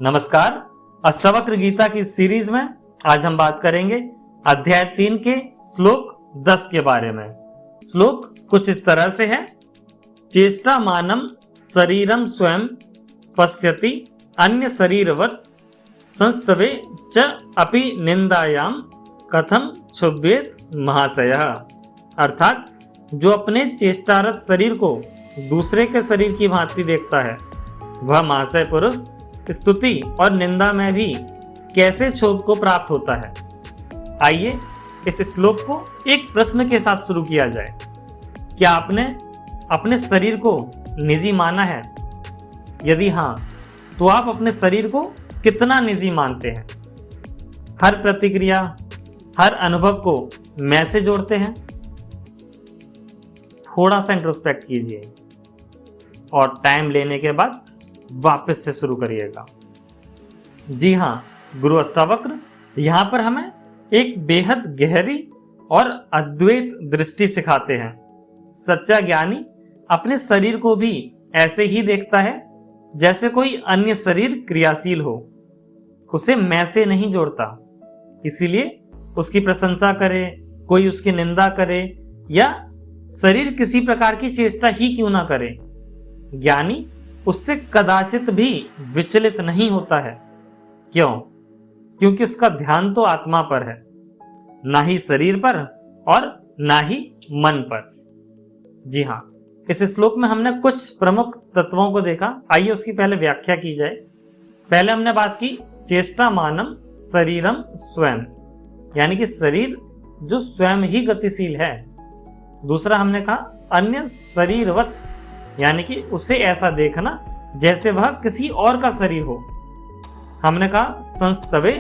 नमस्कार। अष्टावक्र गीता की सीरीज में आज हम बात करेंगे अध्याय 3 के श्लोक 10 के बारे में। श्लोक कुछ इस तरह से है। चेष्टा मानम शरीरम स्वयं पश्यति अन्य शरीरवत संस्तवे च अपि निंदायाम कथम क्षुभ्येत महाशयः। अर्थात जो अपने चेष्टारत शरीर को दूसरे के शरीर की भांति देखता है वह महाशय पुरुष स्तुति और निंदा में भी कैसे क्षोभ को प्राप्त होता है। आइए इस श्लोक को एक प्रश्न के साथ शुरू किया जाए। क्या आपने अपने शरीर को निजी माना है? यदि हाँ, तो आप अपने शरीर को कितना निजी मानते हैं? हर प्रतिक्रिया, हर अनुभव को मैं से जोड़ते हैं? थोड़ा सा इंट्रोस्पेक्ट कीजिए और टाइम लेने के बाद वापस से शुरू करिएगा। जी हाँ, गुरु अष्टावक्र यहाँ पर हमें एक बेहद गहरी और अद्वैत दृष्टि सिखाते हैं। सच्चा ज्ञानी अपने शरीर को भी ऐसे ही देखता है जैसे कोई अन्य शरीर क्रियाशील हो, उसे मैं से नहीं जोड़ता। इसीलिए उसकी प्रशंसा करे, कोई उसकी निंदा करे या शरीर किसी प्रकार की चेष्टा ही क्यों ना करे, ज्ञानी उससे कदाचित भी विचलित नहीं होता है। क्यों? क्योंकि उसका ध्यान तो आत्मा पर है, ना ही शरीर पर और ना ही मन पर। जी हाँ, इस श्लोक में हमने कुछ प्रमुख तत्वों को देखा। आइए उसकी पहले व्याख्या की जाए। पहले हमने बात की चेष्टा मानम शरीरम स्वयं, यानी कि शरीर जो स्वयं ही गतिशील है। दूसरा हमने कहा अन्य शरीरवत, यानी कि उसे ऐसा देखना जैसे वह किसी और का शरीर हो। हमने कहा संस्तवे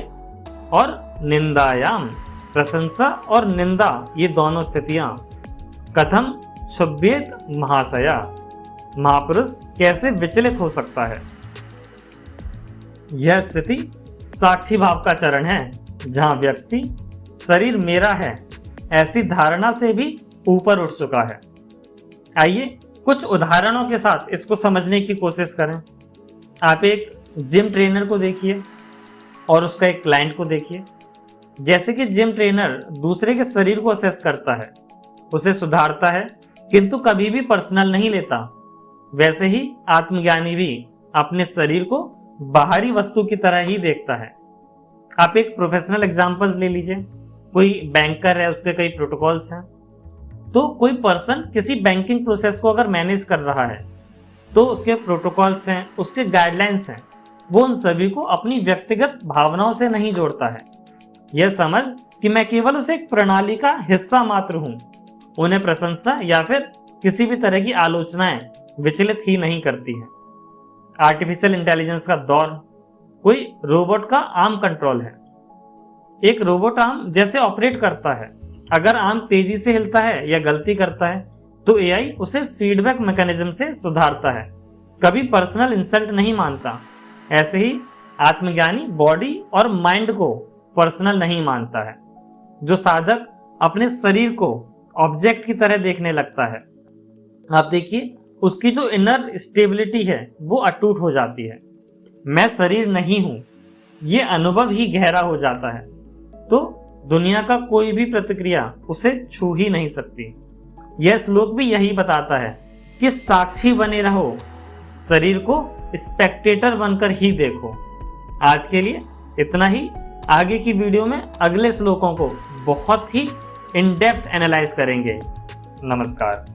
और निंदायाम, प्रशंसा और निंदा ये दोनों स्थितियां कथम क्षुभ्येत महाशया, महापुरुष कैसे विचलित हो सकता है। यह स्थिति साक्षी भाव का चरण है, जहां व्यक्ति शरीर मेरा है ऐसी धारणा से भी ऊपर उठ चुका है। आइए कुछ उदाहरणों के साथ इसको समझने की कोशिश करें। आप एक जिम ट्रेनर को देखिए और उसका एक क्लाइंट को देखिए। जैसे कि जिम ट्रेनर दूसरे के शरीर को असेस करता है, उसे सुधारता है, किंतु कभी भी पर्सनल नहीं लेता, वैसे ही आत्मज्ञानी भी अपने शरीर को बाहरी वस्तु की तरह ही देखता है। आप एक प्रोफेशनल एग्जांपल ले लीजिए। कोई बैंकर है, उसके कई प्रोटोकॉल्स हैं। तो कोई पर्सन किसी बैंकिंग प्रोसेस को अगर मैनेज कर रहा है तो उसके प्रोटोकॉल्स हैं, उसके गाइडलाइंस हैं, वो उन सभी को अपनी व्यक्तिगत भावनाओं से नहीं जोड़ता है। यह समझ कि मैं केवल उसे एक प्रणाली का हिस्सा मात्र हूं, उन्हें प्रशंसा या फिर किसी भी तरह की आलोचनाएं विचलित ही नहीं करती है। आर्टिफिशियल इंटेलिजेंस का दौर, कोई रोबोट का आर्म कंट्रोल है। एक रोबोट आर्म जैसे ऑपरेट करता है। अगर आर्म तेजी से हिलता है या गलती करता है तो एआई उसे फीडबैक मैकेनिज्म से सुधारता है, कभी पर्सनल इंसल्ट नहीं मानता। ऐसे ही आत्मज्ञानी बॉडी और माइंड को पर्सनल नहीं मानता है। जो साधक अपने शरीर को ऑब्जेक्ट की तरह देखने लगता है, आप देखिए उसकी जो इनर स्टेबिलिटी है वो अटूट हो जाती है। मैं शरीर नहीं हूं, ये अनुभव ही गहरा हो जाता है। तो दुनिया का कोई भी प्रतिक्रिया उसे छू ही नहीं सकती। यह श्लोक भी यही बताता है कि साक्षी बने रहो, शरीर को स्पेक्टेटर बनकर ही देखो। आज के लिए इतना ही। आगे की वीडियो में अगले श्लोकों को बहुत ही इन डेप्थ एनालाइज करेंगे। नमस्कार।